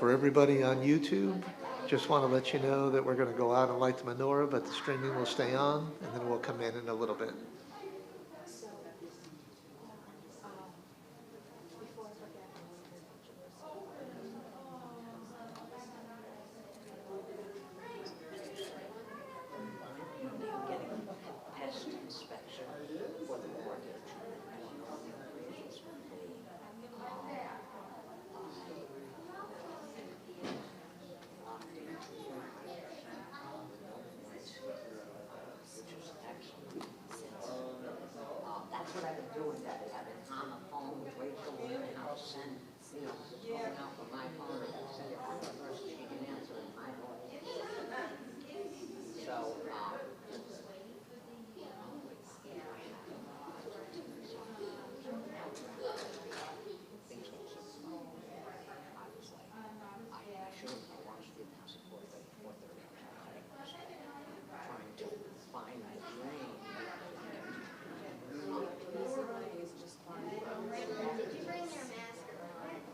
for everybody on YouTube, just want to let you know that we're going to go out and light the menorah, but the streaming will stay on, and then we'll come in a little bit. That's what I've been doing, that I've been on the phone with Rachel, and I'll send, going out with my phone, and I'll send it to her, so she can answer in my voice. So, things go so slow. I was like, I should have watched it now, so 4:30, trying to find my brain. Did you bring your mask around?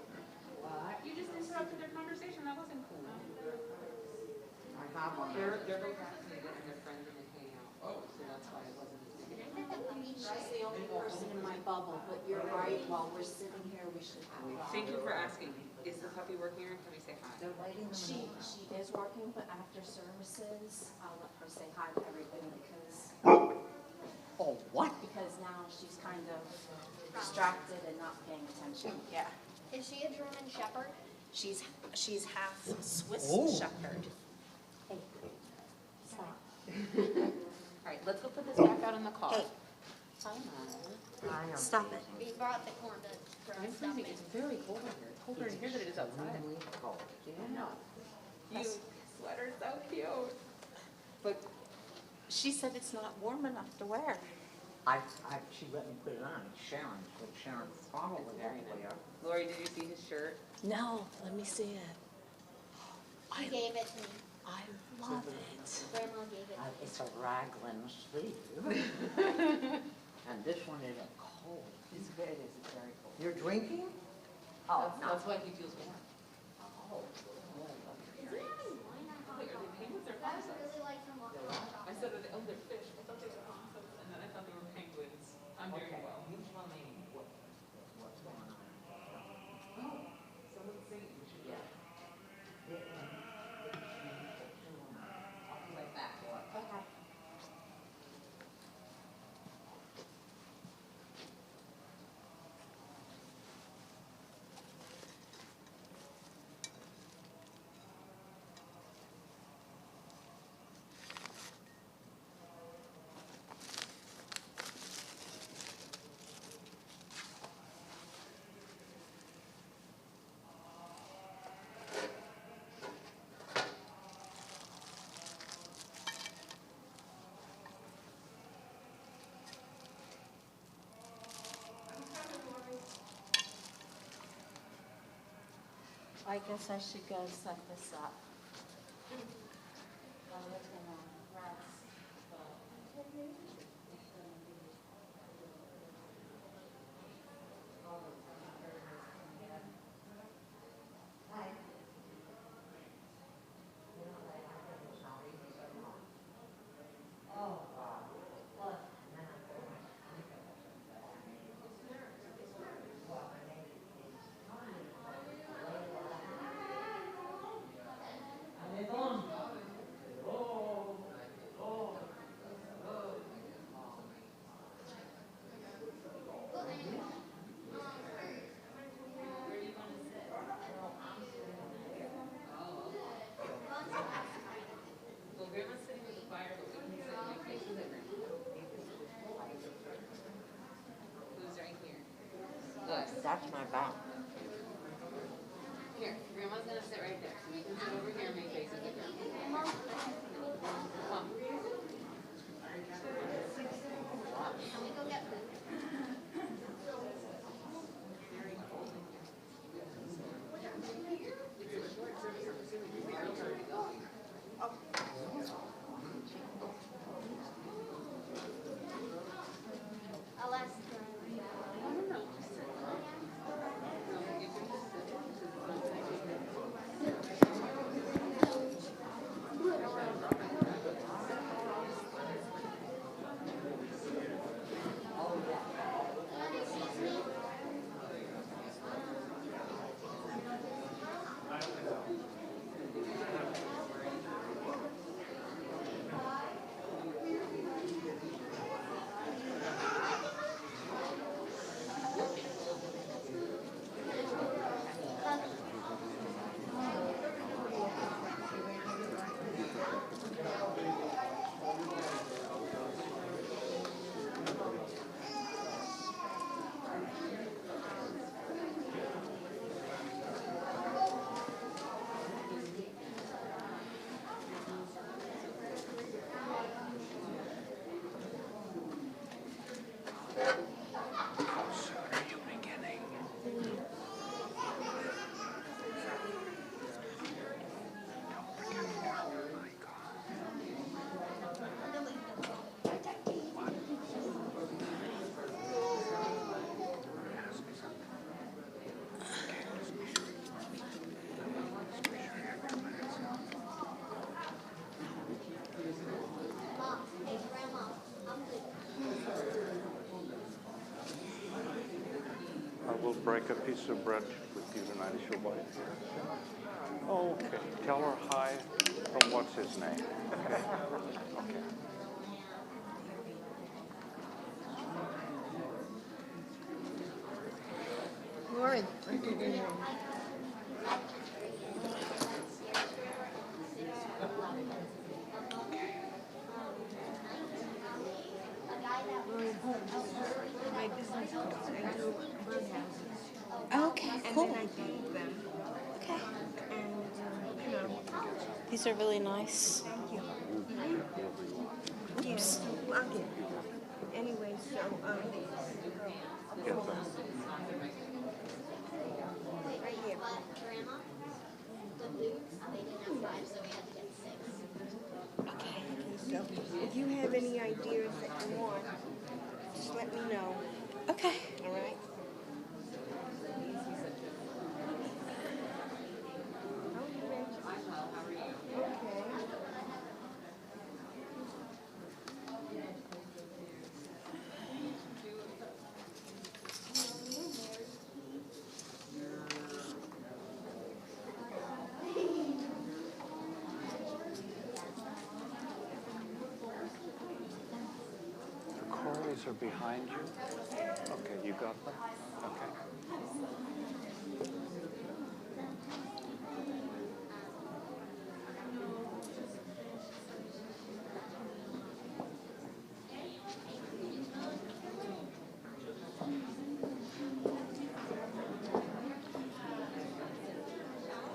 What? You just interrupted their conversation. That wasn't cool. I have one. They're both vaccinated and their friends and they hang out. Oh, so that's why it wasn't as big. She's the only person in my bubble, but you're right, while we're sitting here, we should have. Thank you for asking. Is the puppy working or can we say hi? They're lighting them She up. is working, but after services, I'll let her say hi to everybody because Oh, what? now she's kind of distracted and not paying attention. Yeah. Is she a German Shepherd? She's half Swiss Oh. Shepherd. Hey, stop. All right, let's go put this back out in the car. Hey. Stop it. We brought the corn to I'm freezing. It's very cold in here. Colder in here than it is outside. Really cold. Yeah. You sweater's so cute. But she said it's not warm enough to wear. She let me put it on. It's Sharon, but Sharon followed it Very all the way nice. up. Lori, did you see his shirt? No, let me see it. She gave it to me. I love it. Grandma gave it to me. It's a raglan sleeve. And this one is a cold. It's very cold. You're drinking? Oh, no. That's why he feels warm. Oh, Wait, are they penguins or I would possums? really like some water. I said, oh, they're fish. I thought they were possums, and then I thought they were penguins. I'm doing okay. well. You tell me what's going on. Oh, someone's singing. We should Yeah. I'll be right back. Okay. I guess I should go set this up. I was gonna rest, but. break a piece of bread with you tonight as your wife? Okay. Tell her hi from what's his name. Okay. Okay. Lauren. My business cards, I do birdhouses. Okay, And cool. then I paint them. Okay. And, you know, These are really nice. thank you. Oops. Yes, I'll get it. Anyway, so, Get them. right here. Grandma, the boots, they didn't have 5, so we had to get 6. Okay. So, if you have any ideas that you want, just let me know, Okay. all right? How are you, Rachel? Okay. The corals are behind you. Okay, you got them? Okay.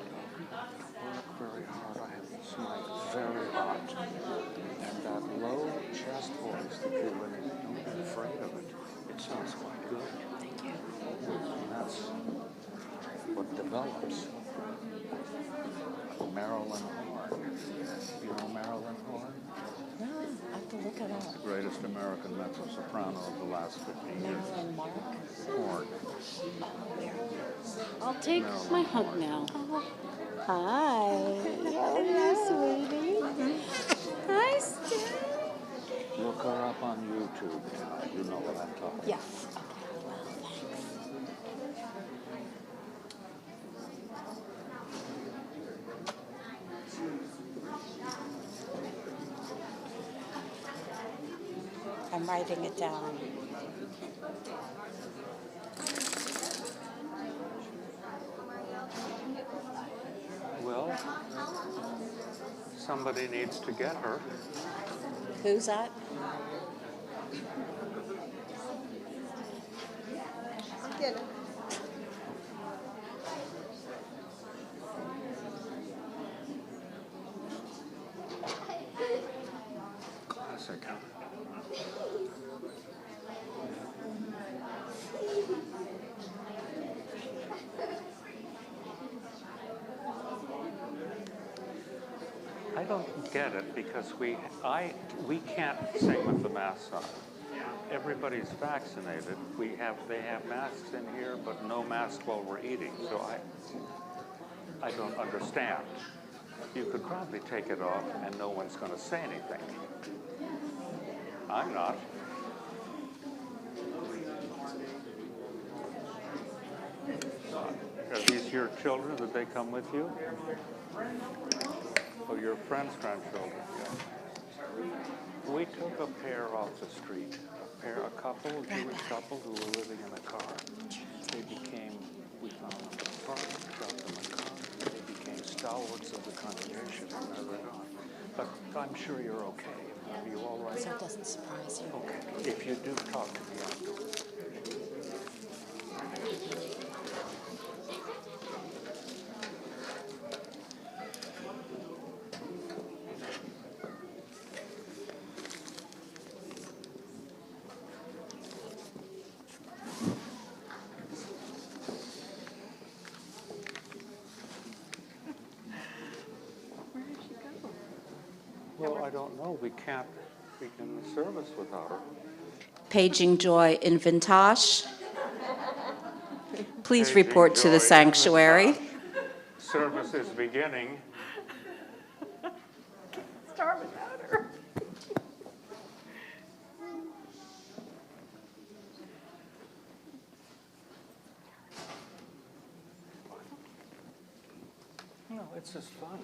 Work very hard. I have this mic very hot. And that low chest voice that you're winning, don't be afraid of it. It sounds quite good. Thank you. And that's what develops. Marilyn Horne. You know Marilyn Horne? No, I have to look it up. Greatest American mezzo-soprano of the last 50 years. Marilyn Mark. Horne. I'll take my hug now. Hi. Oh, sweetie. Hi, Steve. Look her up on YouTube. Yeah, you know what I'm talking about. Yes. Okay, well, thanks. I'm writing it down. Well, somebody needs to get her. Who's that? I'll get it. Classic, huh? I don't get it because we can't sing with the masks on. Everybody's vaccinated. They have masks in here, but no mask while we're eating. So I don't understand. You could probably take it off and no one's going to say anything. I'm not. Are these your children? Did they come with you? Oh, your friend's grandchildren. Yeah. We took a pair off the street. A couple, a Jewish couple who were living in a car. We found them in the apartment, got them a car. They became stalwarts of the congregation from there on. But I'm sure you're okay. Are you all right? So it doesn't surprise you. Okay. If you do, talk to me afterwards. Well, I don't know. We can't begin the service without her. Paging Joy in Vintage. Please Paging report to Joy the in sanctuary. Vintage. Service is beginning. Start without her. It's just fun.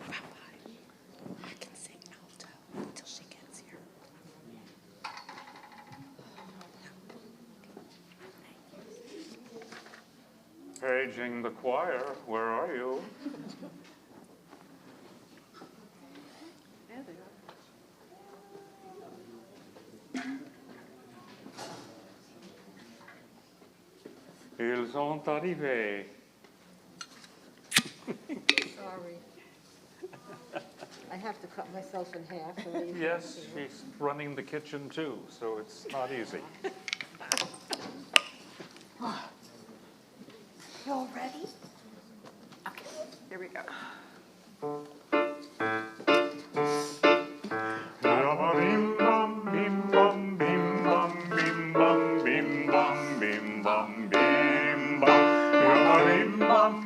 Rabbi, I can sing alto until she gets here. Paging the choir, where are you? There they are. Ils sont arrivés. Sorry. I have to cut myself in half. and leave Yes, this. she's running the kitchen too, so it's not easy. You all ready? Okay, here we go. Bim bum bim bum bim bum bim bum bim bum bim bum bim bum. Bim bum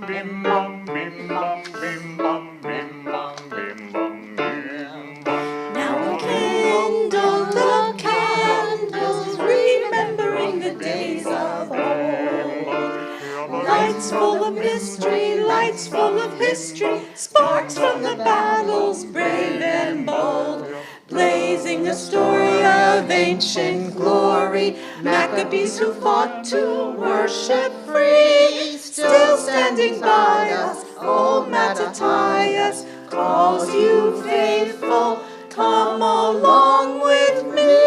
bim bum bim bum bim bum bim bum bim bum bim bum. Now we kindle the candles, remembering the days of old. Lights full of mystery, lights full of history, sparks from the battles brave and bold. Blazing a story of ancient glory, Maccabees who fought to worship free. Still standing by us, old Mattathias calls you faithful, come along with me.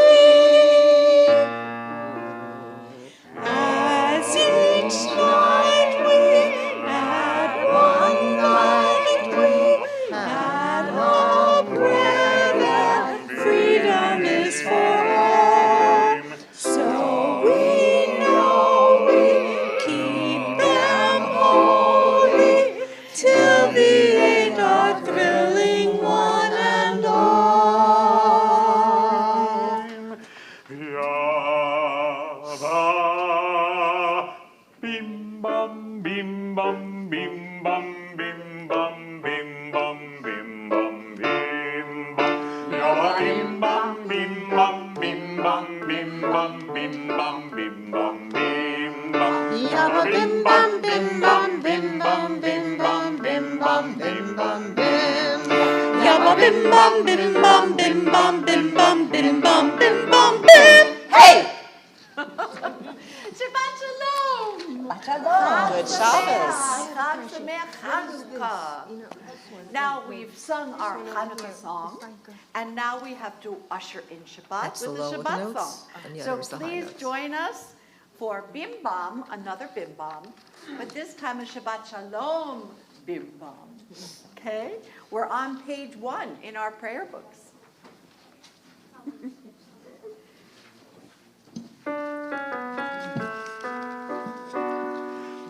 As each night we had one night we had a prayer that freedom is for all. So we know we keep them holy till the eight are thrilling one and all. Bim bum bim bum bim bum bim bum bim bum bim bum bim bum. Bim bum bim bum bim bum bim bum bim bum bim bum bim bum. Bim bum bim bum bim bum bim bum bim bum bim bum bim. Yabba bim bum bim bum bim bum bim bum bim bum bim bum bim. Hey! Shabbat Shalom! Good Shabbos. Chag Sameach Chanukah. Now we've sung our Hanukkah song, and now we have to usher in Shabbat That's the with low the with the Shabbat notes, song. and the So other is the high please notes. join us for Bim Bam, another Bim Bam, but this time a Shabbat Shalom Bim Bam. Okay? We're on page 1 in our prayer books.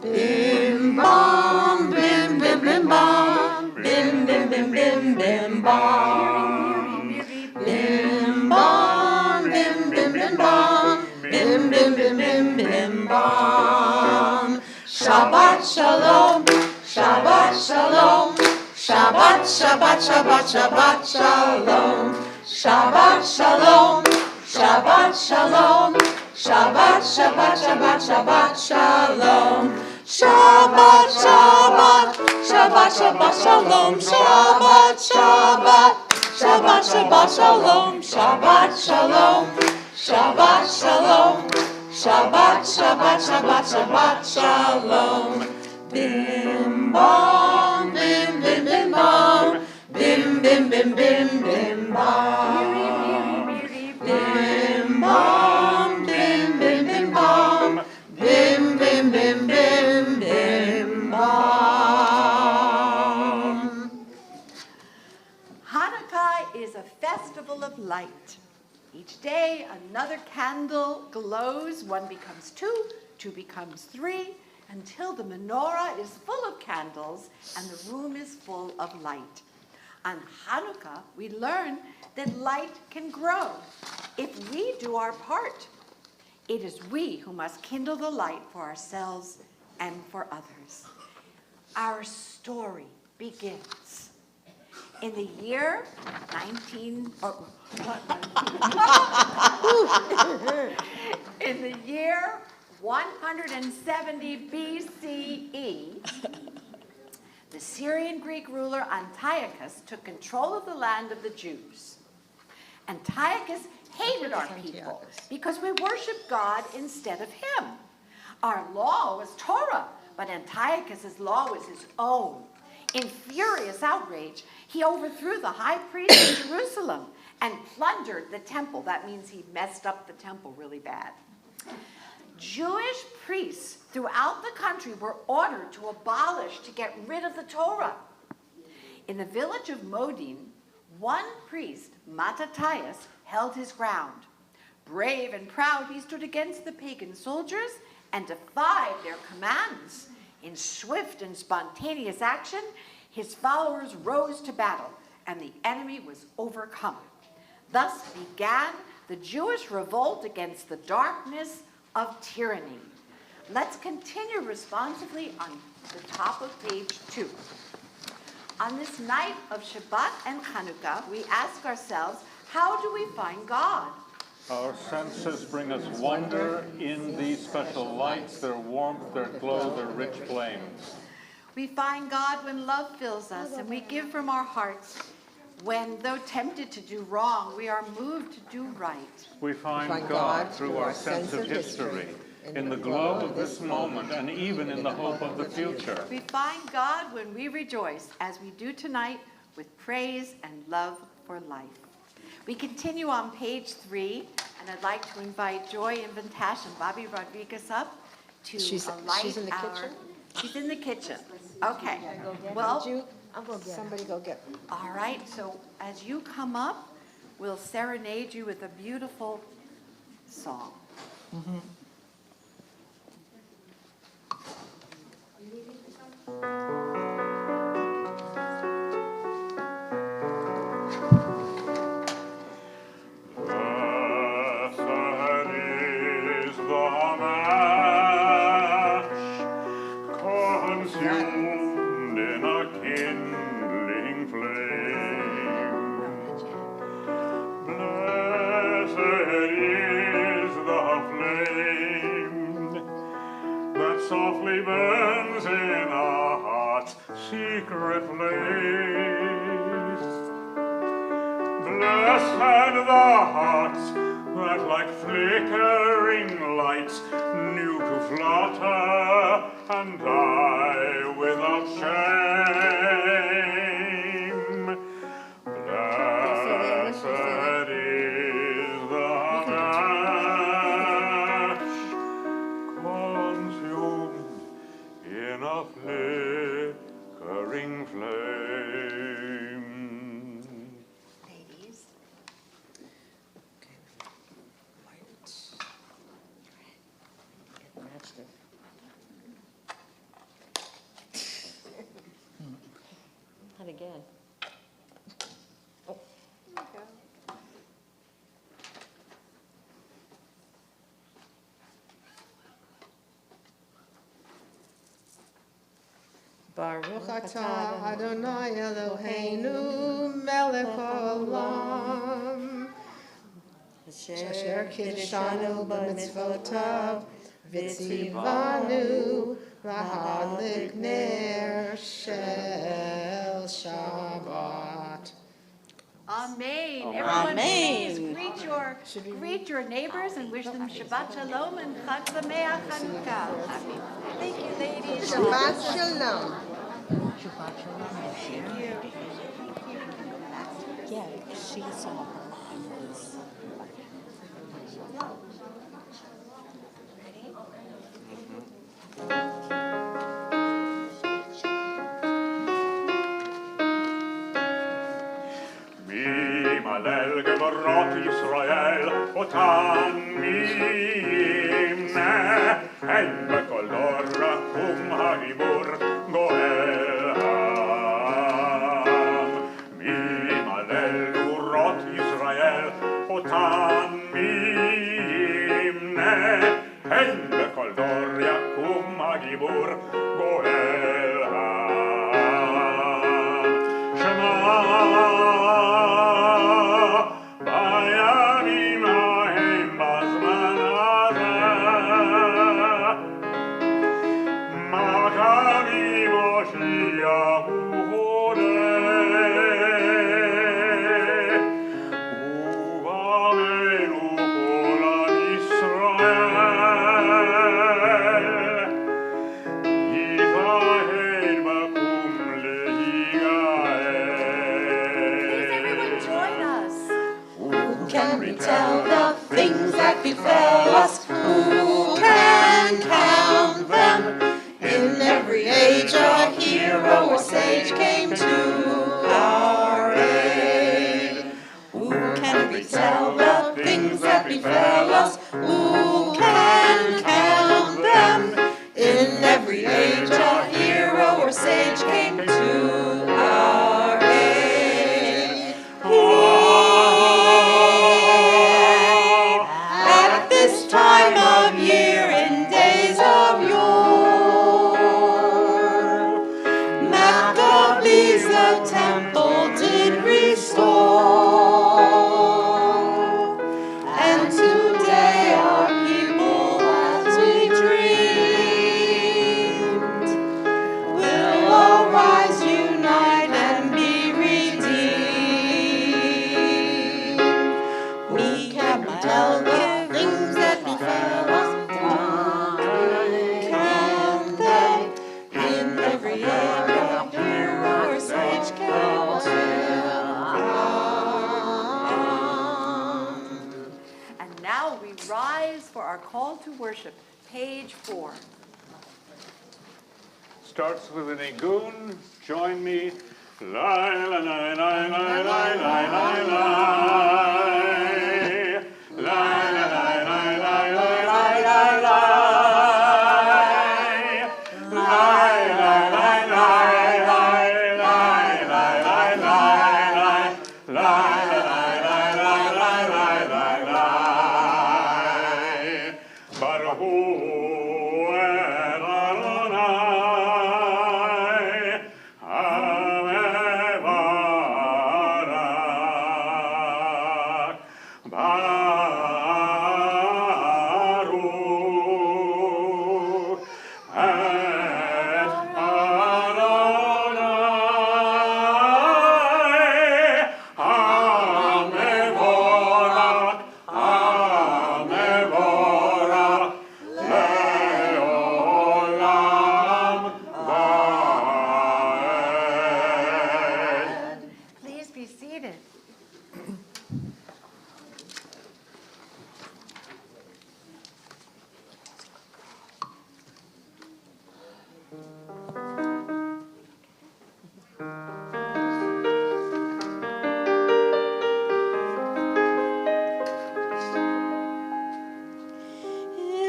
Bim bam, bim bim bim bam, bim bim bim bim bim bam. Bim bam, bim bim bim bam, bim bim bim bim bim bam. Shabbat shalom, Shabbat shalom, Shabbat Shabbat Shabbat Shabbat shalom, Shabbat shalom, Shabbat shalom, Shabbat Shabbat Shabbat Shabbat shalom, Shabbat Shabbat Shabbat Shabbat shalom, Shabbat Shabbat Shabbat Shabbat shalom, Shabbat shalom, Shabbat shalom, Shabbat Shabbat Shabbat Shabbat shalom. Bim bam, bim bim bim bam, bim bim bim bim bim bam. Bim bam, bim bim bim bam, bim bim bim bim bim bam. Hanukkah is a festival of light. Each day, another candle glows. One becomes 2, 2 becomes 3, until the menorah is full of candles and the room is full of light. On Hanukkah, we learn that light can grow if we do our part. It is we who must kindle the light for ourselves and for others. Our story begins. In the year 19, oh, in the year 170 BCE, the Syrian Greek ruler Antiochus took control of the land of the Jews. Antiochus hated our people because we worshiped God instead of him. Our law was Torah, but Antiochus's law was his own. In furious outrage, he overthrew the high priest of Jerusalem and plundered the temple. That means he messed up the temple really bad. Jewish priests throughout the country were ordered to abolish, to get rid of the Torah. In the village of Modin, one priest, Mattathias, held his ground. Brave and proud, he stood against the pagan soldiers and defied their commands. In swift and spontaneous action, his followers rose to battle, and the enemy was overcome. Thus began the Jewish revolt against the darkness of tyranny. Let's continue responsively on the top of page 2. On this night of Shabbat and Hanukkah, we ask ourselves, how do we find God? Our senses bring us wonder in these special lights, their warmth, their glow, their rich flames. We find God when love fills us and we give from our hearts. When, though tempted to do wrong, we are moved to do right. We find God through our sense of history, in the glow of this moment, and even in the hope of the future. We find God when we rejoice, as we do tonight, with praise and love for life. We continue on page 3, and I'd like to invite Joy Invintash and Bobby Rodriguez up to light she's in the our... kitchen? She's in the kitchen. Okay. Well, Somebody go get her. all right, so as you come up, we'll serenade you with a beautiful song. Softly burns in our heart's secret place. Blessed the hearts that like flickering lights knew to flutter and die without shame. Blessed is the match consumed in a flickering flame. Ladies. Not again. Baruch atah Adonai Eloheinu melech haolam asher kiddushanu b'mitzvotav v'tzivanu lahadlik ner shel Shabbat. Amen. Everyone, Amen. please greet your neighbors and wish them Shabbat Shalom and Chag Sameach Hanukkah. Thank you, ladies. Shabbat Shalom. Thank you. Yeah, she saw her. Malel geborot Yisrael, otan mimne, en bekol rakum hagibur goel ham. Malel geborot Yisrael, otan mimne, en bekol rakum hagibur goel ham. Shema Please, everyone, join us. Who can retell the things that befell us? Who can count them? In every age a hero or sage came to our aid. Who can retell the things that befell us? Who can count them? In every age a hero or sage came to our aid. At this time of year in days of yore, Maccabees the temple did restore, and today our people as we dreamed will arise, unite, and be redeemed. We can tell the things that befell us. Can they? In every age, a hero or sage came to And now we rise for our call to worship, page 4. Starts with an Egun. Join me. La la la la la la la la la. La la la la la la la la. Please be seated.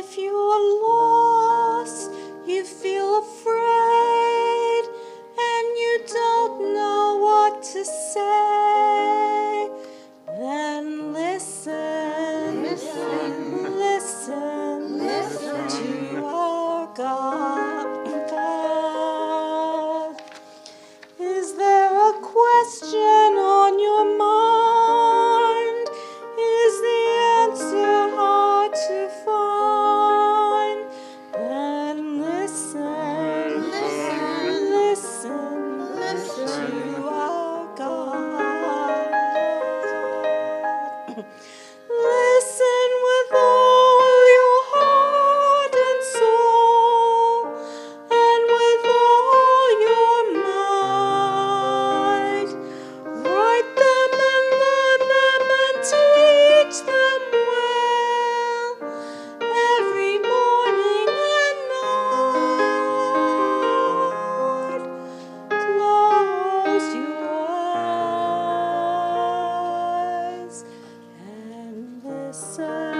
If you are lost, you feel afraid, and you don't know what to say, then listen, listen to our God. Is there a question on your mind? Is the answer hard to find? Then listen, listen to our God. Listen with all your heart and soul, and with all your might. Write them and learn them and teach them well, every morning and night. Close your eyes and listen.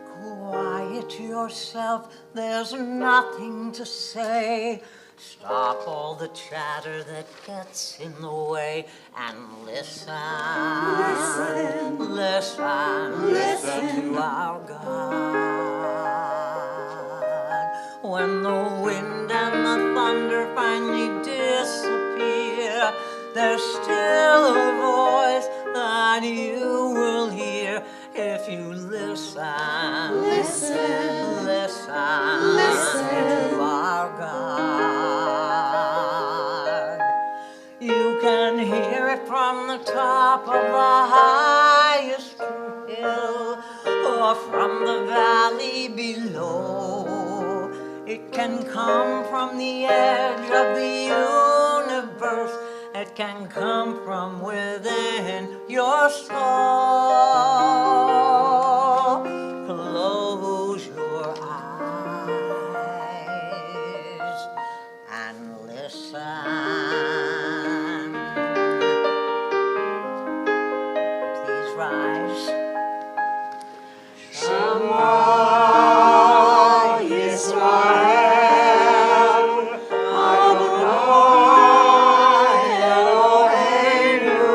Quiet yourself, there's nothing to say. Stop all the chatter that gets in the way and listen. Listen to our God. When the wind and the thunder finally disappear, there's still a voice that you will hear. if you listen, Listen, listen, listen. to our God. You can hear it from the top of the highest hill or from the valley below. It can come from the edge of the universe. It can come from within your soul. Close your eyes and listen. Please rise. Shema Yisrael, Adonai Eloheinu,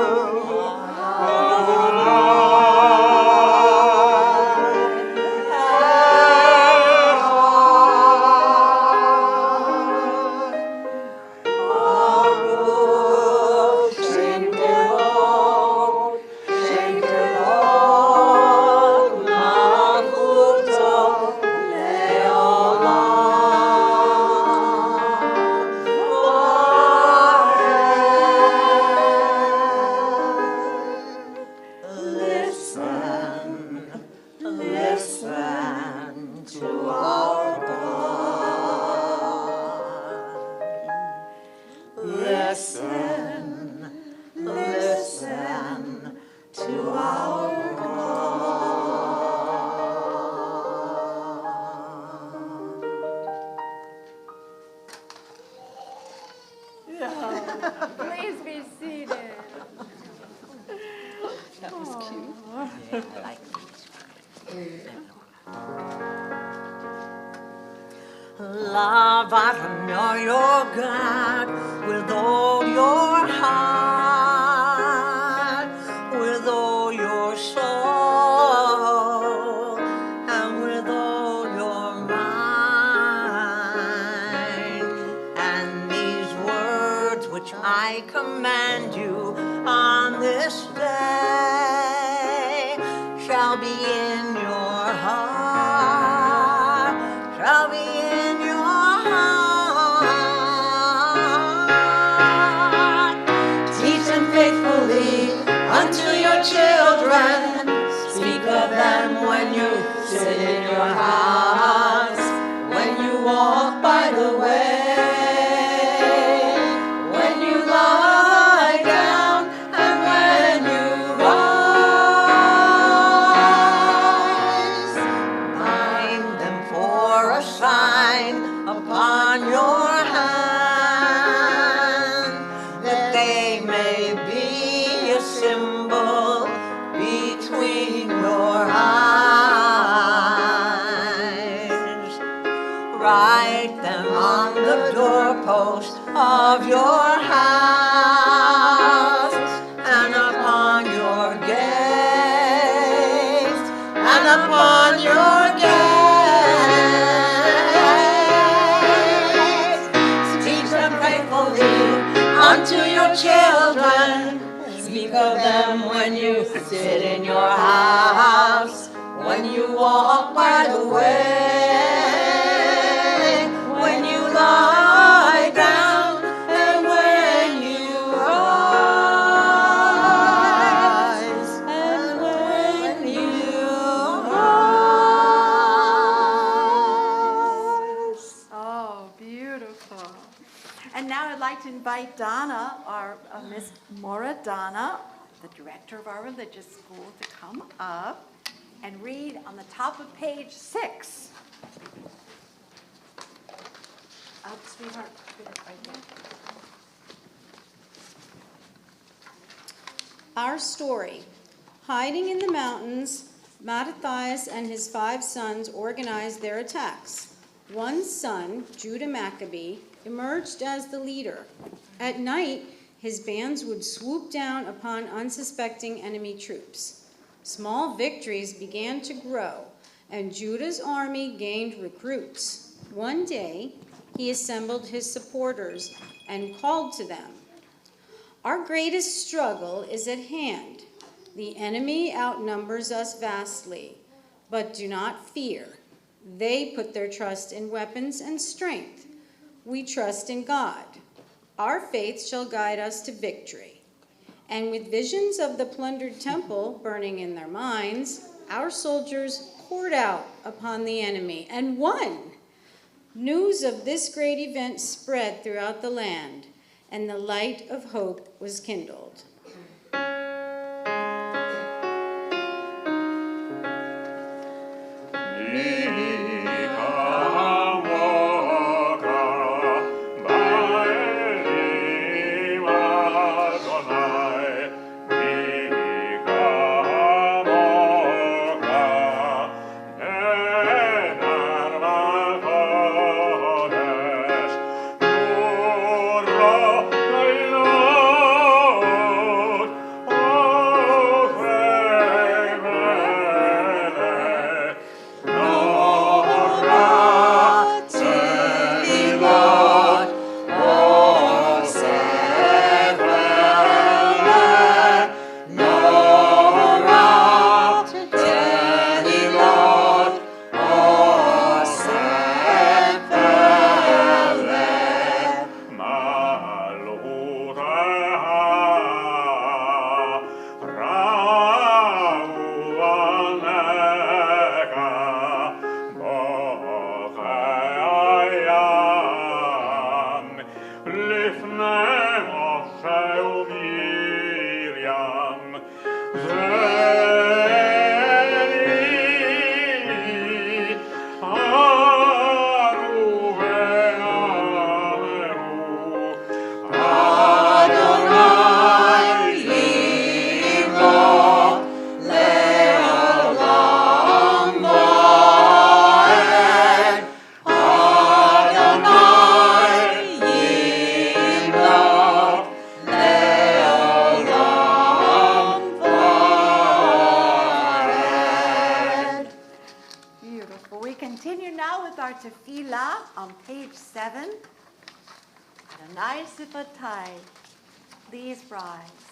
Baruch Shem Kevod, Shem Kevod, Malchuto Leolam. Listen to our God. Listen to our Please be seated. That was cute. Yeah, I like these. Love Adonai your God with all your heart, with all your soul, and with all your mind. And these words which I command you on this day shall be in your heart, shall be in your heart. Teach them faithfully unto your children. Speak of them when you sit in your house, when you walk by the way, when you lie down, and when you rise. Bind them for a sign upon your hand, that they may be a symbol between your eyes. Write them on the doorpost of your house, and upon your gates, and upon your gates. Teach them faithfully unto your children. Speak of them when you sit in your house, when you walk by the way, when you lie down, and when you rise, and when you rise. Oh, beautiful. And now I'd like to invite Donna, our Miss Maura Donna, the director of our religious school, to come up and read on the top of page 6. Sweetheart, put it right there. Our story. Hiding in the mountains, Mattathias and his 5 sons organized their attacks. One son, Judah Maccabee, emerged as the leader. At night, his bands would swoop down upon unsuspecting enemy troops. Small victories began to grow, and Judah's army gained recruits. One day, he assembled his supporters and called to them, "Our greatest struggle is at hand. The enemy outnumbers us vastly, but do not fear. They put their trust in weapons and strength. We trust in God. Our faith shall guide us to victory. And with visions of the plundered temple burning in their minds, our soldiers poured out upon the enemy and won. News of this great event spread throughout the land, and the light of hope was kindled. On page 7, Adonai Sifatai, please rise.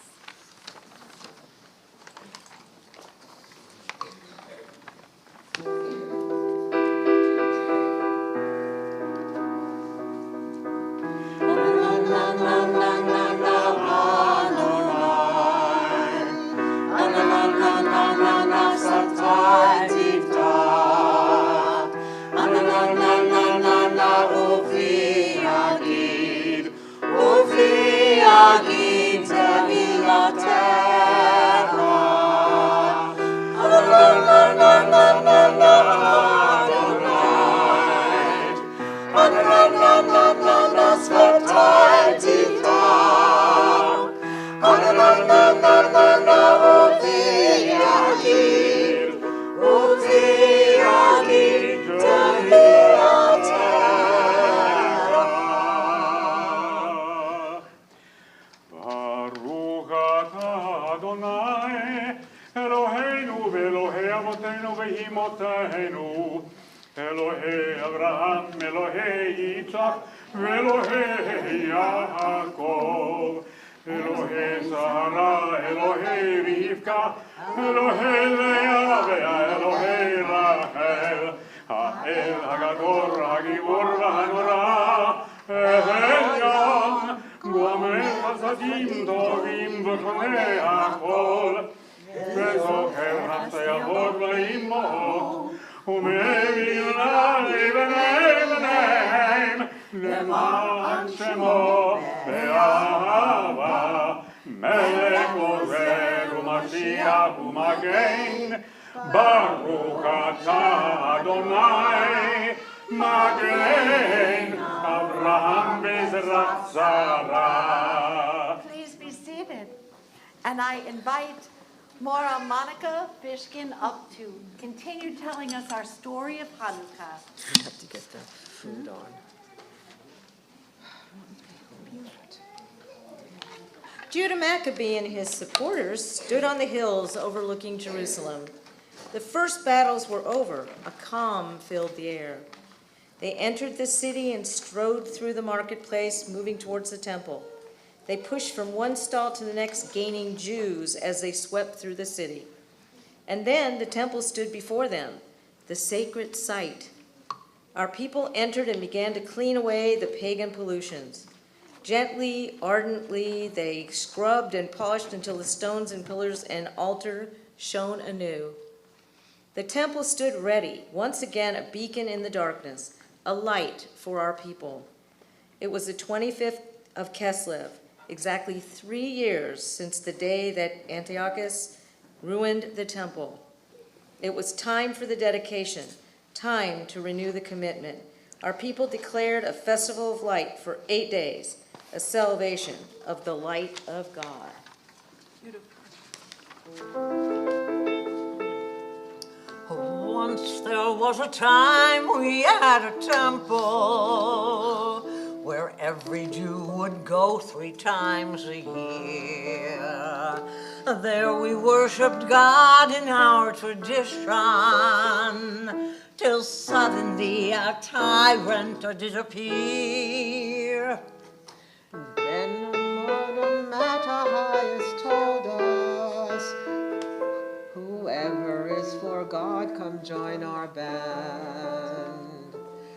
Elohei Abraham, Elohei Yitzchak, Elohei Yaakov, Elohei Sarah, Elohei Rivka, Elohei Leah, Elohei Rachel, Ha'el Hagador, Hagibor, V'Hanora, Ehel Gomer Chasadim Tovim V'Konei HaKol, V'Zocher HaTzayavot V'Imo, ומביאים לבניהם למען שמו באהבה מלך עוזר ומשיח ומגן ברוך אתה אדוני מגן אברהם בעזרת שרה. Please be seated. And I invite Maura Monica Fishkin up to continue telling us our story of Hanukkah. I have to get the food on. Judah Maccabee and his supporters stood on the hills overlooking Jerusalem. The first battles were over. A calm filled the air. They entered the city and strode through the marketplace, moving towards the temple. They pushed from one stall to the next, gaining Jews as they swept through the city. And then the temple stood before them, the sacred site. Our people entered and began to clean away the pagan pollutions. Gently, ardently, they scrubbed and polished until the stones and pillars and altar shone anew. The temple stood ready, once again a beacon in the darkness, a light for our people. It was the 25th of Kislev, exactly 3 years since the day that Antiochus ruined the temple. It was time for the dedication, time to renew the commitment. Our people declared a festival of light for 8 days, a celebration of the light of God. Once there was a time we had a temple where every Jew would go 3 times a year. There we worshiped God in our tradition, till suddenly a tyrant did appear. Then Lord Mattathias told us, whoever is for God, come join our band.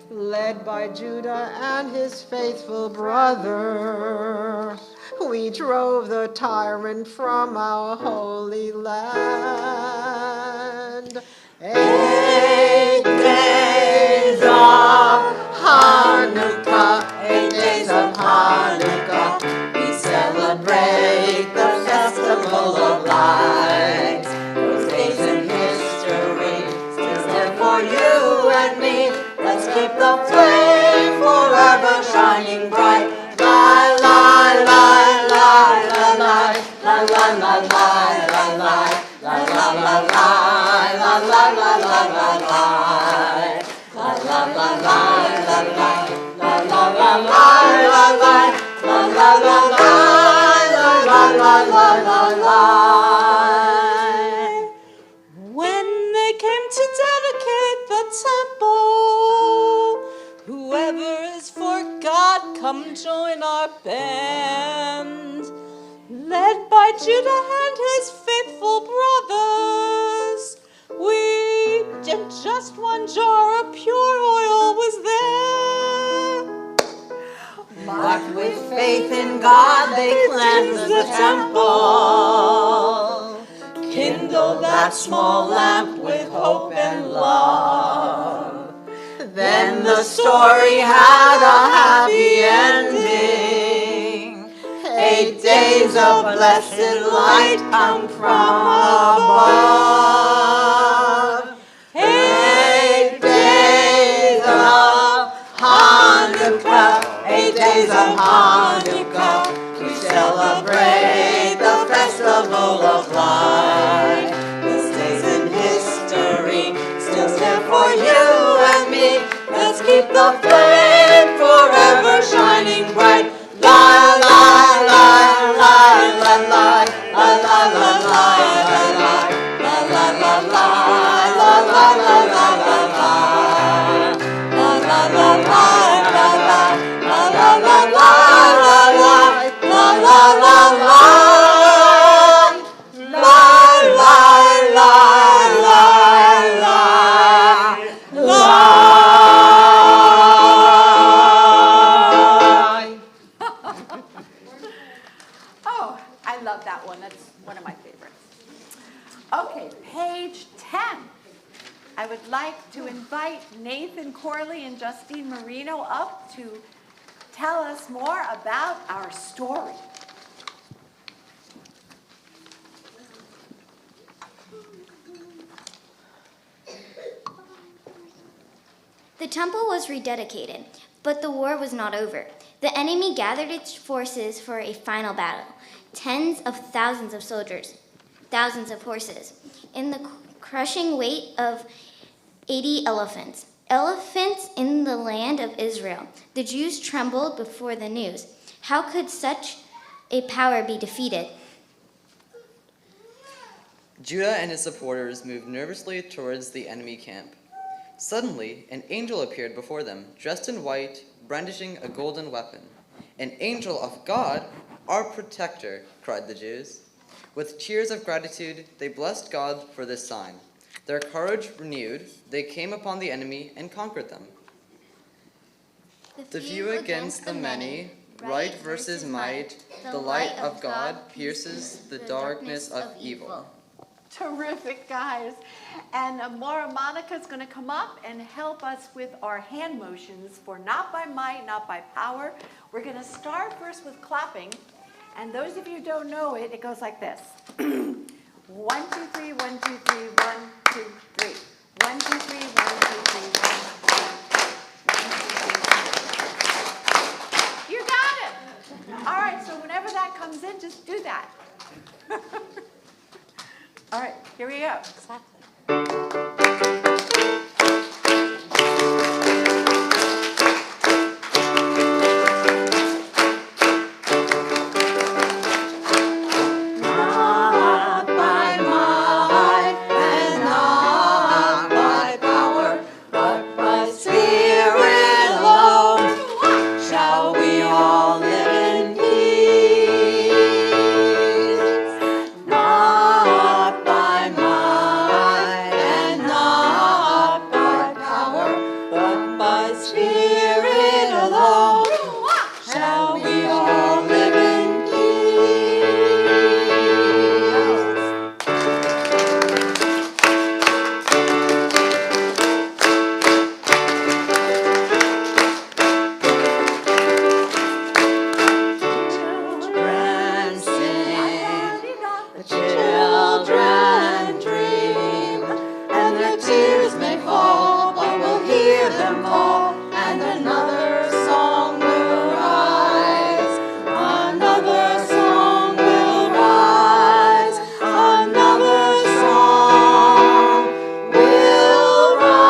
Led by Judah and his faithful brother, we drove the tyrant from our holy land. 8 days of Hanukkah, 8 days of Hanukkah, we celebrate the festival of lights. Those days in history, still there for you and me. Let's keep the flame forever shining bright. La la la la la la la la la la la la la la la la la la la la When they came to dedicate the temple, whoever is for God, come join our band. Led by Judah and his faithful brothers, we in just 1 jar of pure oil was there. But with faith in God they cleansed the temple. Kindle that small lamp with hope and love. Then the story had a happy ending. 8 days of blessed light come from above. 8 days of Hanukkah, 8 days of Hanukkah, we celebrate the festival of light. This day's in history, still stand for you and me. Let's keep the flame forever shining bright. La la la la la la la la la la la la la la la la la la la la. Oh, I love that one. That's one of my favorites. Okay, page 10. I would like to invite Nathan Corley and Justine Marino up to tell us more about our story. The temple was rededicated, but the war was not over. The enemy gathered its forces for a final battle. Tens of thousands of soldiers, thousands of horses, in the crushing weight of 80 elephants. Elephants in the land of Israel. The Jews trembled before the news. How could such a power be defeated? Judah and his supporters moved nervously towards the enemy camp. Suddenly, an angel appeared before them, dressed in white, brandishing a golden weapon. An angel of God our protector, cried the Jews. With cheers of gratitude, they blessed God for this sign. Their courage renewed, they came upon the enemy and conquered them. The few against the many, right versus might, the light of God pierces the darkness of evil. Terrific, guys. And Maura Monica's going to come up and help us with our hand motions for not by might, not by power. We're going to start first with clapping. And those of you who don't know it, it goes like this. 1, 2, 3, 1, 2, 3, 1, 2, 3. 1, 2, 3, 1, 2, 3, 1, 2, 3. You got it. All right, so whenever that comes in, just do that. All right, here we go. Not by might and not by power, but by Spirit alone shall we all live in peace. Not by might and not by power, but by Spirit alone shall we all live in peace. Children sing, the children dream, and their tears may fall, but we'll hear them call, and another song will rise. Another song will rise. Another song will rise.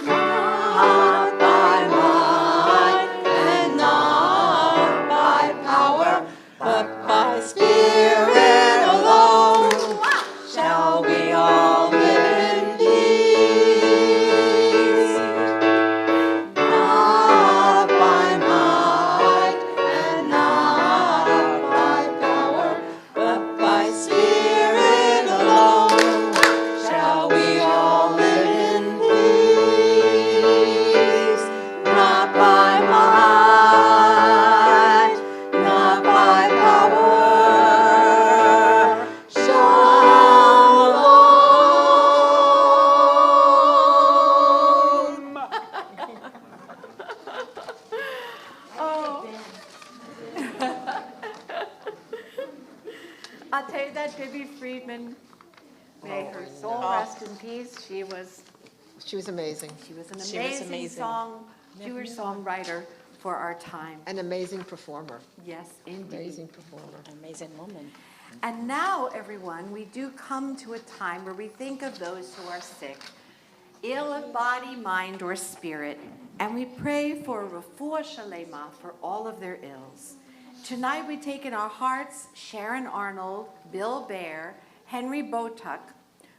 Not by might and not by power, but by Spirit alone shall we all live in peace. Not by might and not by power, but by Spirit alone shall we all live in peace. Not by might, not by power, shalom. Oh. I'll tell you that Debbie Friedman, may her soul rest in peace. She was amazing. an She was amazing Jewish songwriter for our time. An amazing performer. Yes, indeed. Amazing performer. Amazing woman. And now, everyone, we do come to a time where we think of those who are sick, ill of body, mind, or spirit, and we pray for refuah shalema for all of their ills. Tonight we take in our hearts Sharon Arnold, Bill Baer, Henry Botuck,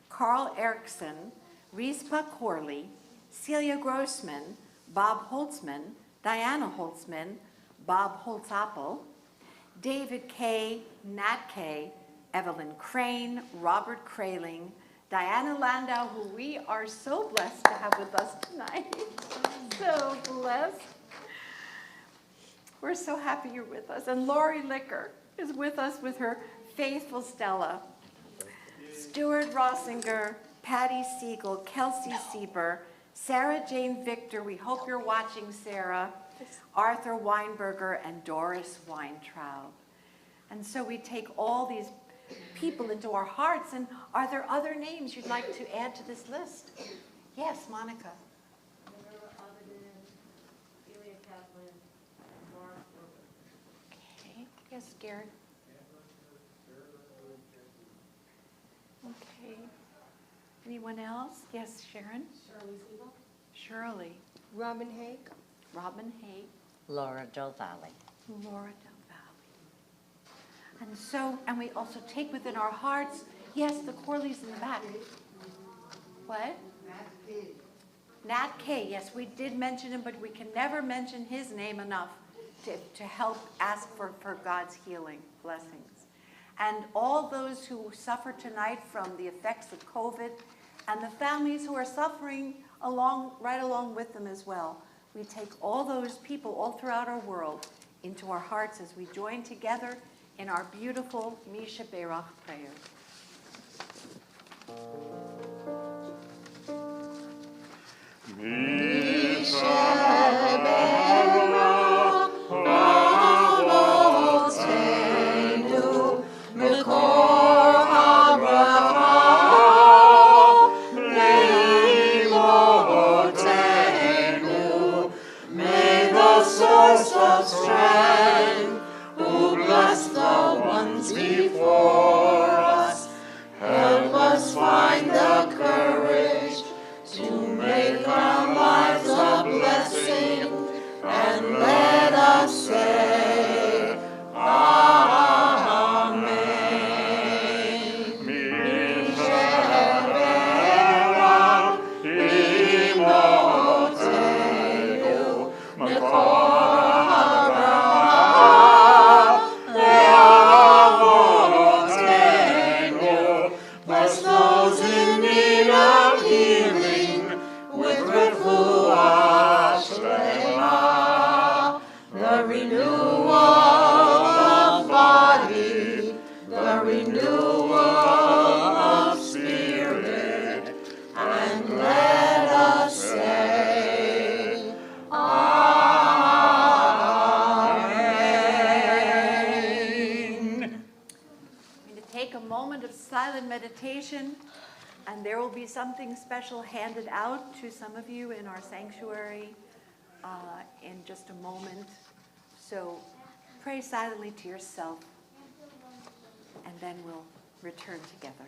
Carl Erickson, Rispa Corley, Celia Grossman, Bob Holtzman, Diana Holtzman, Bob Holtzapfel, David Kay, Nat Kay, Evelyn Crane, Robert Kraling, Diana Landau, who we are so blessed to have with us tonight. So blessed. We're so happy you're with us. And Lori Licker is with us with her faithful Stella. Stuart Rossinger, Patty Siegel, Kelsey Sieber, Sarah Jane Victor, we hope you're watching, Sarah, Arthur Weinberger, and Doris Weintraub. And so we take all these people into our hearts, and are there other names you'd like to add to this list? Yes, Monica. Okay, yes, Garrett. Okay. Anyone else? Yes, Sharon? Shirley. Robin Haig. Robin Haig. Laura Del Valle. Laura Del Valle. And we also take within our hearts, yes, the Corleys in the back. What? Nat K, yes, we did mention him, but we can never mention his name enough to help ask for God's healing blessings. And all those who suffer tonight from the effects of COVID, and the families who are suffering right along with them as well. We take all those people all throughout our world into our hearts as we join together in our beautiful Misha Berach prayer. Source of strength, who bless the ones before us, help us find the courage to make our lives a blessing, and let us say, Amen. Mishabera, Imotenu, bless those in need of healing with refuah shlema, the renewal of body, the renewal of spirit, and let us say, Amen. I'm going to take a moment of silent meditation, and there will be something special handed out to some of you in our sanctuary in just a moment. So pray silently to yourself, and then we'll return together.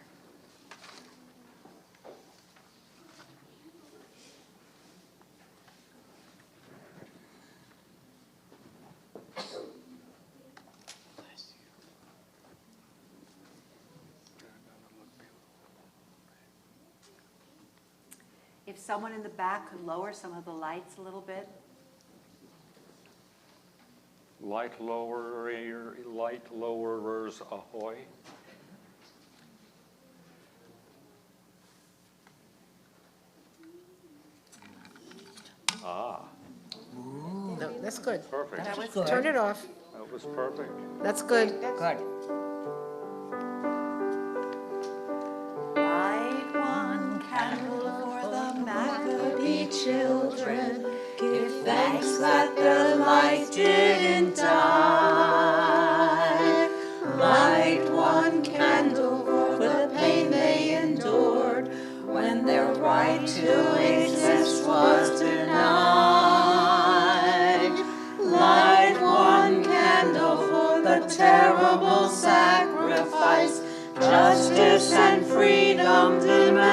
If someone in the back could lower some of the lights a little bit. Light lowerers ahoy. Ah, No, that's good. perfect. That was Turn it off. That was perfect. That's good. Good. Light one candle for the Maccabee children. Give thanks that their light didn't die. Light one candle for the pain they endured when their right to exist was denied. Light one candle for the terrible sacrifice justice and freedom demand.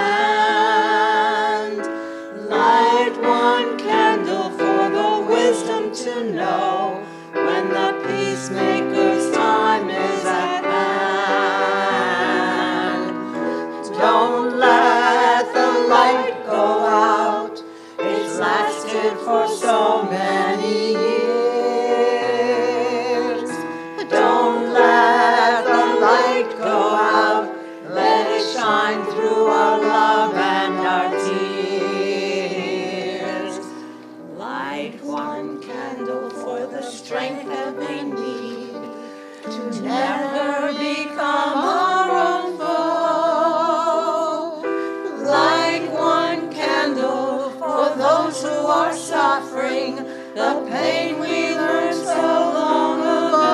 Light one candle for the wisdom to know when the peacemaker's time is at hand. Don't let the light go out. It's lasted for so many years. Don't let the light go out. Let it shine through our love and our tears. Light one candle for the strength that we need to never become our own foe. Light one candle for those who are suffering the pain we learned so long ago.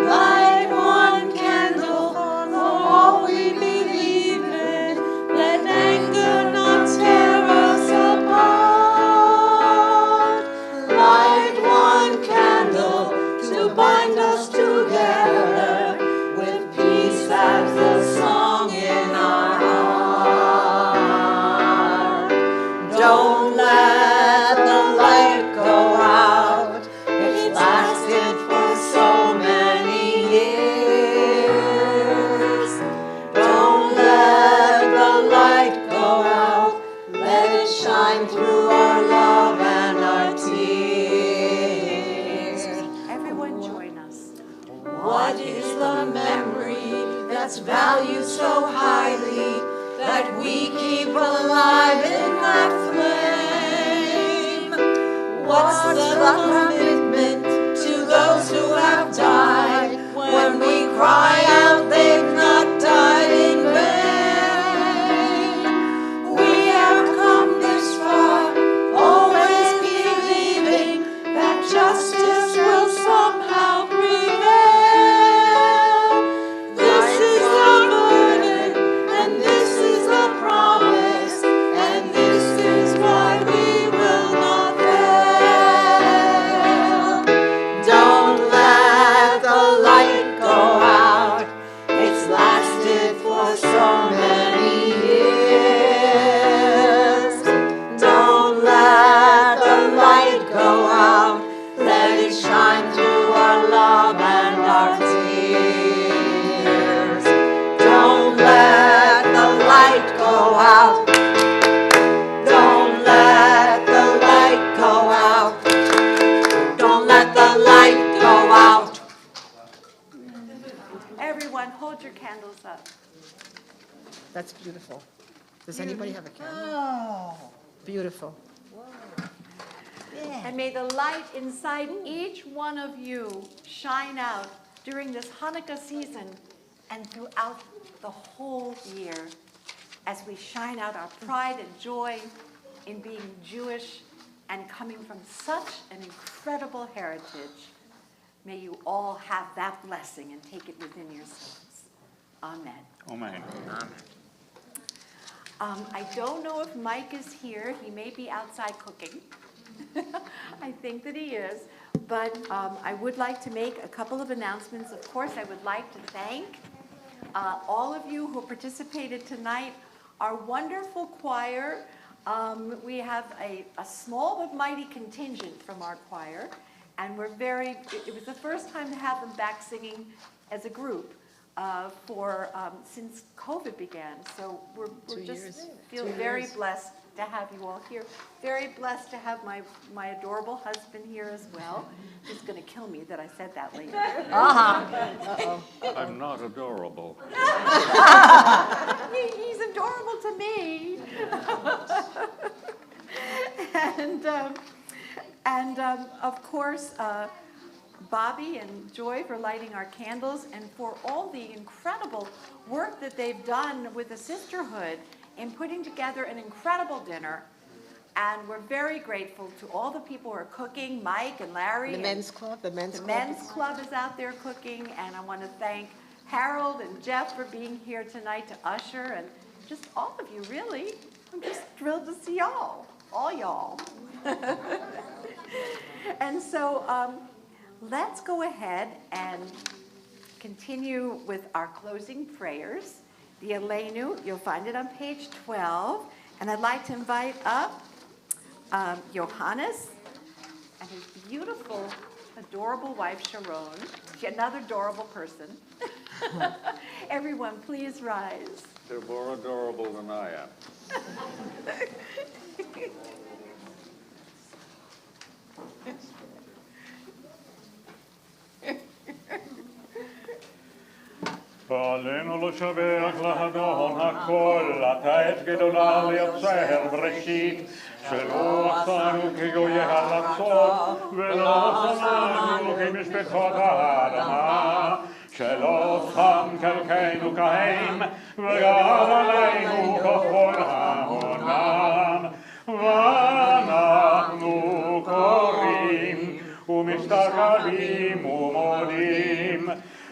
Light one candle for all we believe in. Let anger not tear us apart. Light one candle to bind us together with peace as the song in our heart. Don't let the light go out. It's lasted for so many shine through our love and our tears. Everyone join us. What is the memory that's valued so highly that we keep alive in that flame? What's the commitment to those who have died when we cry out they've not died in vain? We have come this far, always believing that justice will somehow prevail. This is the burden, and this is the promise, and this is why we will not fail. Don't let the light go out. It's lasted for so many years. Don't let the light go out. Let it shine through our love and our tears. Don't let the light go out. Don't let the light go out. Don't let the light go out. Everyone, hold your candles up. That's beautiful. Does anybody have a camera? Beautiful. And may the light inside each one of you shine out during this Hanukkah season and throughout the whole year as we shine out our pride and joy in being Jewish and coming from such an incredible heritage. May you all have that blessing and take it within yourselves. Amen. Amen. I don't know if Mike is here. He may be outside cooking. I think that he is. But I would like to make a couple of announcements. Of course, I would like to thank all of you who participated tonight. Our wonderful choir. We have a small but mighty contingent from our choir. And we're it was the first time to have them back singing as a group since COVID began. So we're just feel very blessed to have you all here. Very blessed to have my adorable husband here as well. He's going to kill me that I said that later. I'm not adorable. He's adorable to me. And of course, Bobby and Joy for lighting our candles and for all the incredible work that they've done with the sisterhood in putting together an incredible dinner. And we're very grateful to all the people who are cooking, Mike and Larry. The men's club, the men's club. The men's club is out there cooking, and I want to thank Harold and Jeff for being here tonight to usher, and just all of you, really. I'm just thrilled to see y'all, all y'all. And so let's go ahead and continue with our closing prayers. The Aleinu, you'll find it on page 12. And I'd like to invite up Johannes and his beautiful, adorable wife, Sharon. She's another adorable person. Everyone, please rise. They're more adorable than I am. עלינו לשבח לאדון הכל, אתה עת גדולה ליוצר בראשית, שלא עשנו כגויי ארצות, ולא שמנו כמשפחות האדמה, שלא שם חלקנו כהם, וגל עלינו ככל העולם, ואנחנו קוראים ומשתחווים ומודים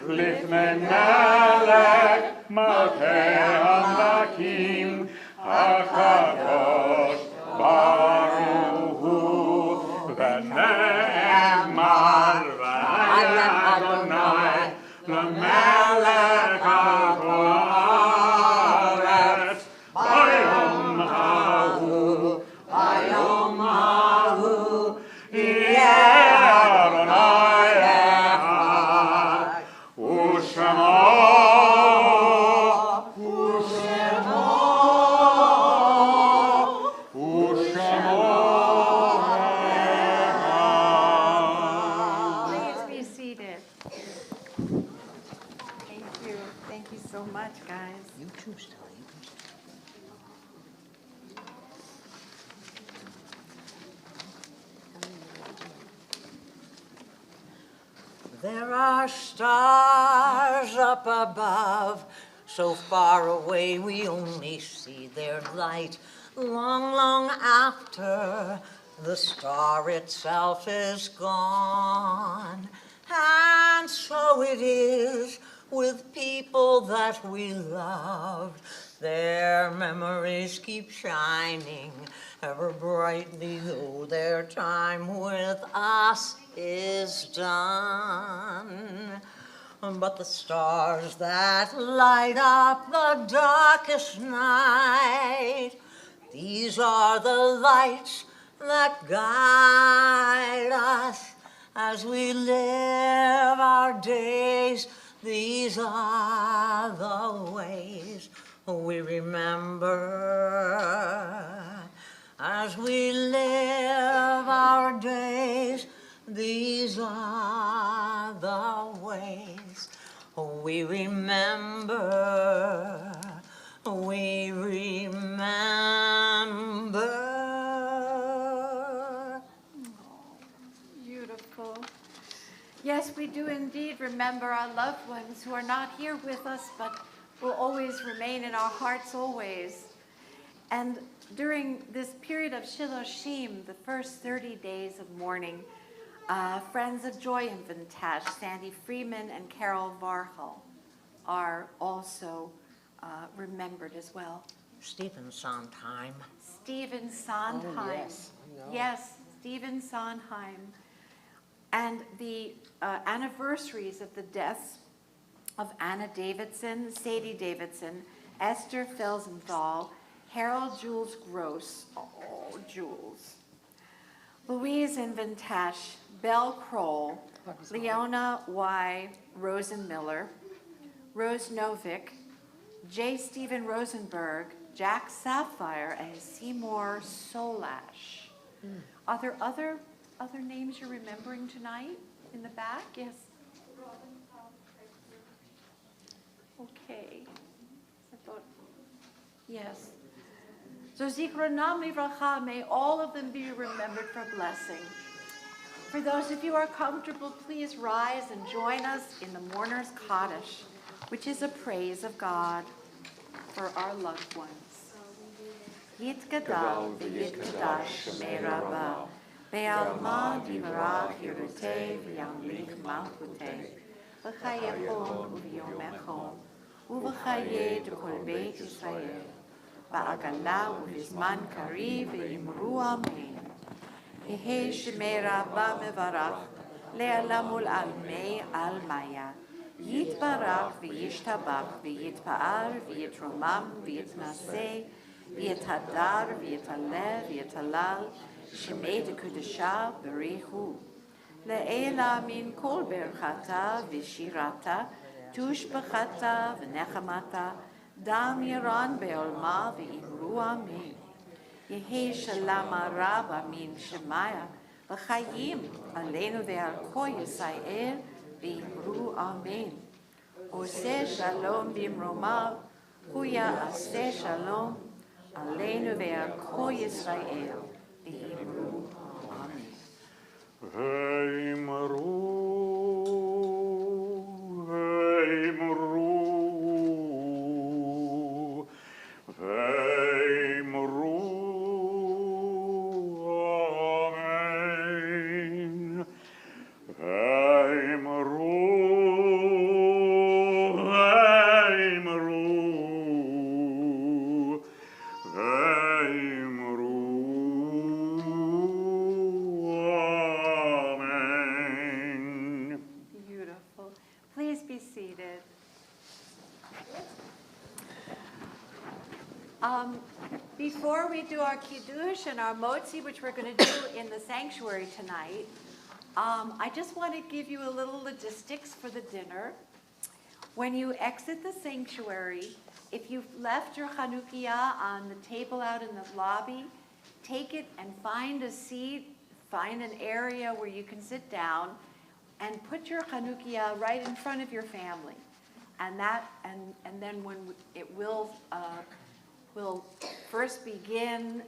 לפני מלך מלכי המלכים הקדוש ברוך הוא ונאמר והיה אדוני למלך על כל הארץ ביום ההוא יהיה אדוני אחד ושמו Please be seated. Thank you. Thank you so much, guys. You too, Stella. There are stars up above, so far away we only see their light. Long, long after the star itself is gone. And so it is with people that we loved. Their memories keep shining ever brightly, though their time with us is done. But the stars that light up the darkest night, these are the lights that guide us as we live our days. These are the ways we remember as we live our days. These are the ways we remember. We remember. Beautiful. Yes, we do indeed remember our loved ones who are not here with us, but will always remain in our hearts always. And during this period of Shiloshim, the first 30 days of mourning, friends of Joy in Vintash, Sandy Freeman and Carol Varhol, are also remembered as well. Stephen Sondheim. Stephen Sondheim. Oh, yes, I know. Yes, Stephen Sondheim. And the anniversaries of the deaths of Anna Davidson, Sadie Davidson, Esther Felsenthal, Harold Jules Gross, oh, Jules, Louise Invintash, Belle Kroll, Leona Y. Rosenmiller, Rose Novick, J. Stephen Rosenberg, Jack Sapphire, and Seymour Solash. Are there other names you're remembering tonight in the back? Yes. Okay. I thought, yes. So Zikronam Livracha, may all of them be remembered for blessing. For those of you who are comfortable, please rise and join us in the Mourner's Kaddish, which is a praise of God for our loved ones. Yitgadal v'yitkadash shemei Rabbah, ve'alma divrach yirutei v'yamlik malchutei, v'chayechon u'v'yomechon, u'v'chayei d'kol beit Yisrael, v'agala u'v'zman kariv v'yimru amen. Yehei shemei Rabbah mevarach, le'alam ul'almei almaya, יתברך וישתבח ויתפאר ויתרומם ויתנשא ויתהדר ויתעלה ויתהלל שמי דקודשה בריחו. לעילה מן כל ברכתה ושירתה תושבחתה ונחמתה דם ירן בעולמה ואמרו אמן. יהי שלמה רבה מן שמיה וחיים עלינו ועל כל ישראל ואמרו אמן. עושה שלום במרומיו, הוא יעשה שלום עלינו ועל כל ישראל ואמרו אמן. Before we do our kiddush and our motzi, which we're going to do in the sanctuary tonight, I just want to give you a little logistics for the dinner. When you exit the sanctuary, if you've left your Chanukiah on the table out in the lobby, take it and find a seat, find an area where you can sit down, and put your Chanukia right in front of your family. And then when it will first begin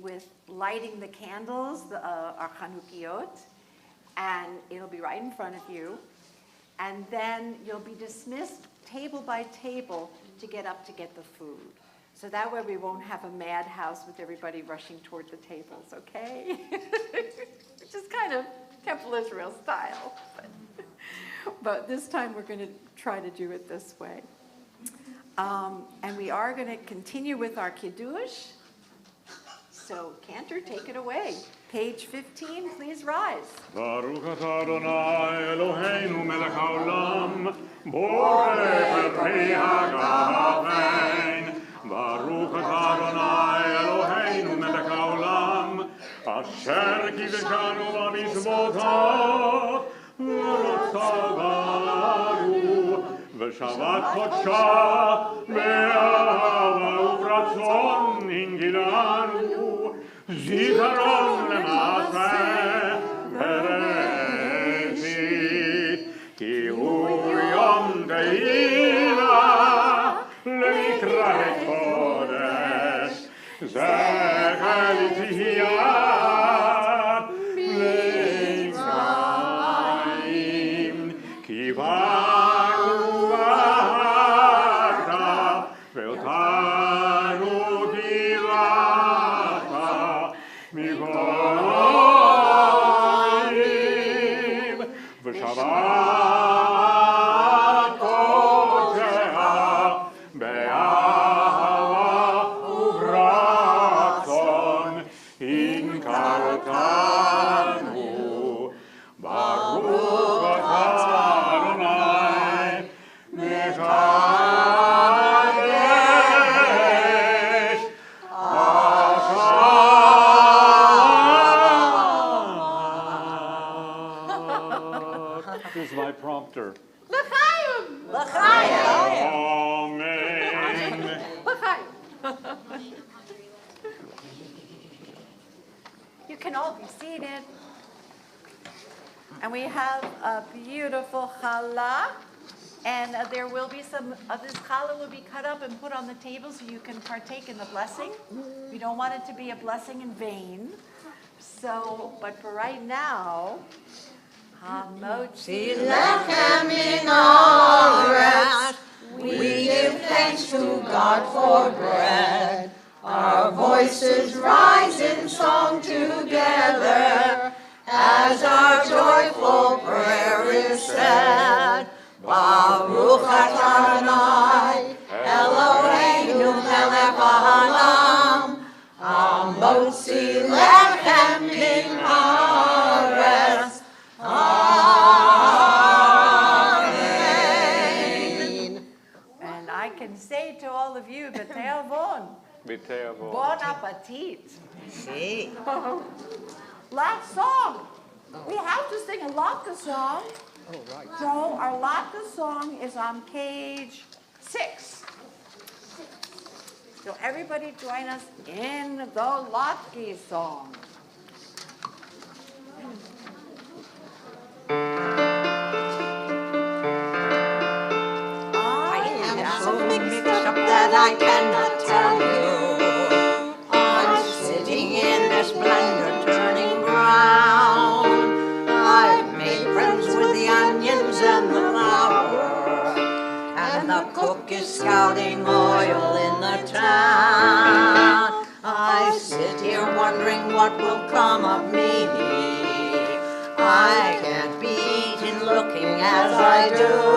with lighting the candles, our Chanukiot, and it'll be right in front of you. And then you'll be dismissed table by table to get up to get the food. So that way we won't have a madhouse with everybody rushing toward the tables, okay? Which is kind of Temple Israel style. But this time we're going to try to do it this way. And we are going to continue with our Kiddush. So Cantor, take it away. Page 15, please rise. Baruch atah Adonai Eloheinu melech haolam, borech peri hagafen. Baruch atah Adonai Eloheinu melech haolam, asher kiddushanu b'mitzvotav, v'rotzavaru, v'shavat kodsha, be'ahava u'ratzon hingilanu. Zikaron lema'aseh bereshit, ki hu yom te'ila le'ikra kodesh, zecher l'tihiyat le'Mitzrayim, ki baru v'aharta ve'otanu kirata migoyim v'shavat kodeha be'ahava u'ratzon inkartanu. Baruch atah Adonai mekadesh This is my prompter. L'chaim! Amen. L'chaim! You can all be seated. And we have a beautiful challah. And there will be some of this challah will be cut up and put on the table so you can partake in the blessing. We don't want it to be a blessing in vain. So, but for right now, Hamotzi Lechem min haaretz, we give thanks to God for bread. Our voices rise in song together as our joyful prayer is said. Baruch atah Adonai Eloheinu melech haolam, hamotzi lechem min haaretz. Amen. And I can say to all of you, B'teavon, bon appetit. Last song. We have to sing a Latka song. So our Latka song is on page 6. So everybody join us in the Latke song. That I cannot tell you. I'm sitting in this blender turning brown. I've made friends with the onions and the flour, and the cook is scouting oil in the town. I sit here wondering what will come of me. I can't be eaten looking as I do.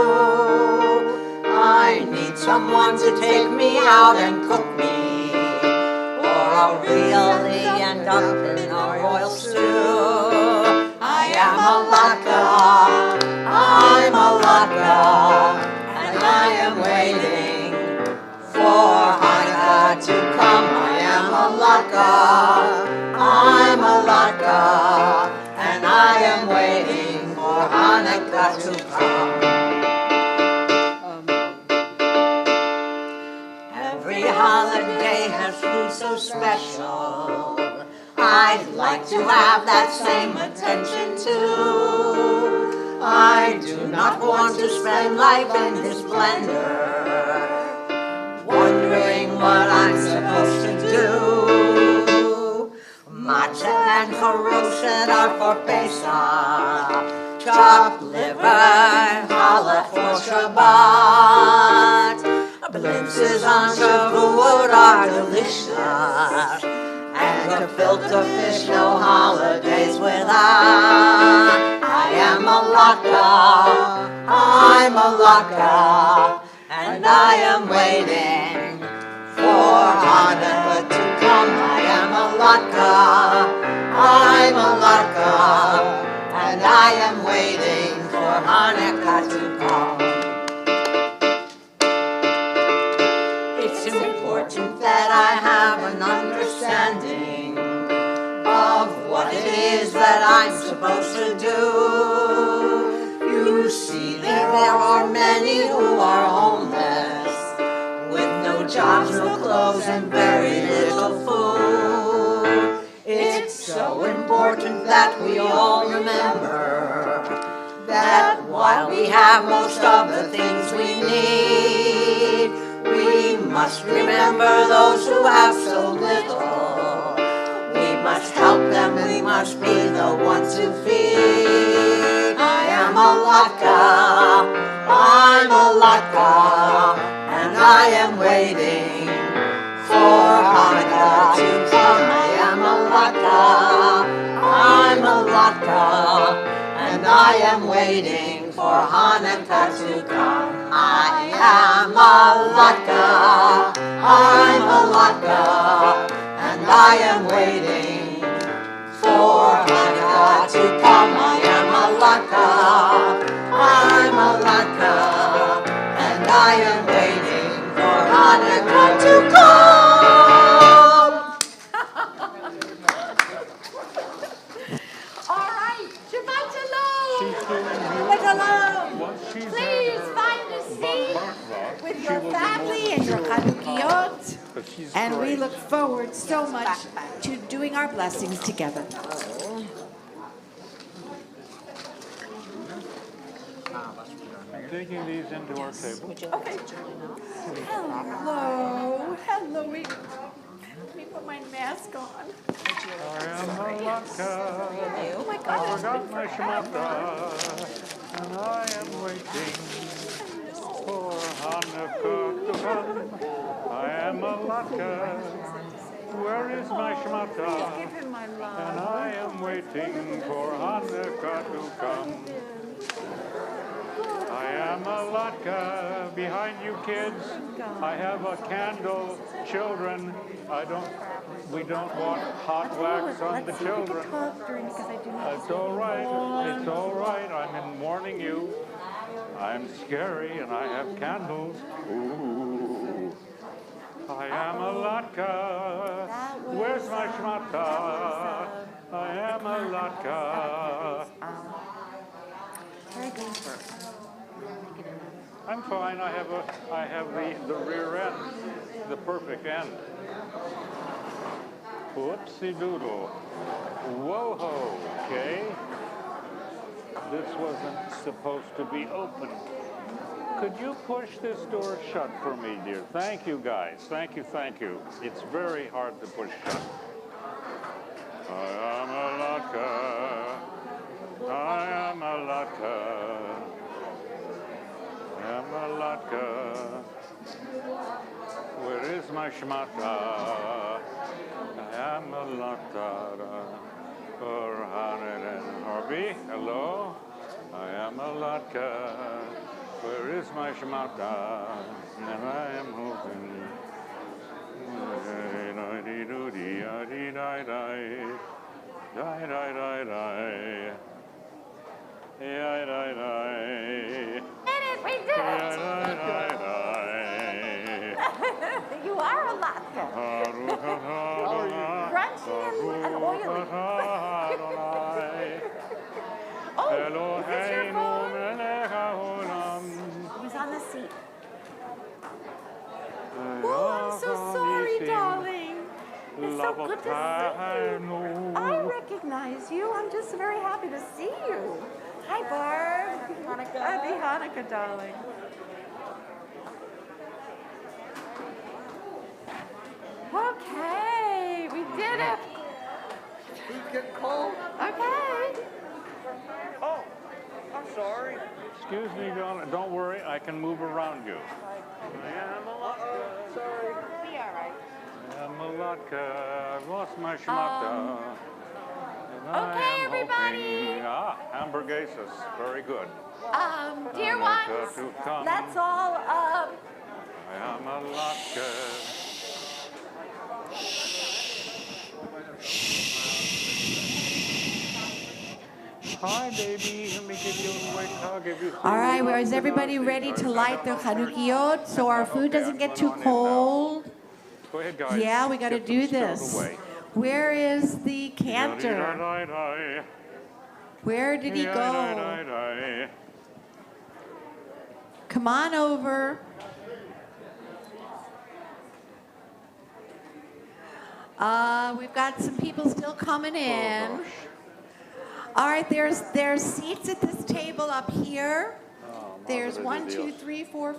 I need someone to take me out and cook me, or I'll really end up in a royal stew. I am a Latka, I'm a Latka, and I am waiting for Hanukkah to come. I am a Latka, I'm a Latka, and I am waiting for Hanukkah to come. Every holiday has food so special. I'd like to have that same attention too. I do not want to spend life in this splendor, wondering what I'm supposed to do. Matcha and Haroset are for Pesach, chopped liver, challah for Shabbat. Blintzes on Shavuot are delicious, and gefilte fish no holidays without. I am a latke, I'm a latke, and I am waiting for Hanukkah to come. I am a latke, I'm a latke, and I am waiting for Hanukkah to come. It's important that I have an understanding of what it is that I'm supposed to do. You see, there are many who are homeless, with no jobs, no clothes, and very little food. It's so important that we all remember that while we have most of the things we need, we must remember those who have so little. We must help them, we must be the ones to feed. I am a latke, I'm a latke, and I am waiting for Hanukkah to come. I am a latke, I'm a latke, and I am waiting for Hanukkah to come. I am a latke, I'm a latke, and I am waiting for Hanukkah to come. I am a latke, I'm a latke, and I am waiting for Hanukkah to come. All right, Shabbat She's Shalom. doing Shabbat Shalom. Once she's Please find a seat with your family and your Chanukiot. And we look forward so much to doing our blessings together. Taking these into our table. Okay. Hello. Hello. Let me put my mask on. I am a latke. Oh my I God. forgot my shemata, and I am waiting for Hanukkah to come. I am a latke. Where is my shemata? Give him my love. And I am waiting for Hanukkah to come. I am a latke. Behind you kids, I have a candle. Children, we don't want hot wax on the children. It's all right, it's all right. I'm warning you. I'm scary and I have candles. Ooh. I am a latke. Where's my shmata? I am a latke. I'm fine. I have the rear end, the perfect end. Whoopsie doodle. Whoa ho. Okay. This wasn't supposed to be open. Could you push this door shut for me, dear? Thank you, guys. Thank you, thank you. It's very hard to push shut. I am a latke. I am a latke. I am a latke. Where is my shmata? I am a latke. Harvey, hello? I am a latke. Where is my shmata? And I am hoping. You are a latke. Crunchy and oily. Oh, is this your phone? It was on the seat. Oh, I'm so sorry, darling. It's so good to see you. I I'm just very happy to see you. Hi, Barb. Hanukkah. Happy Hanukkah, darling. Okay, we did it. He's getting cold. Okay. Oh, I'm sorry. Excuse me, don't worry, I can move around you. I am a latka. Sorry. Be all right. I am a latka. I've lost my schmata. And I okay, am everybody. hoping, hamburguesas, very good. Dear Hanukkah ones, to come. let's all, I am a latka. Hi, baby. Let me give you a quick hug. all right, well, is everybody ready to light the Chanukiot so our food doesn't get too cold? Go ahead, guys. Yeah, we got to Get do them stowed this. away. Where is the cantor? Where did he go? Come on over. We've got some people still coming in. All right, there's seats at this table up here. There's 1, 2, 3, 4,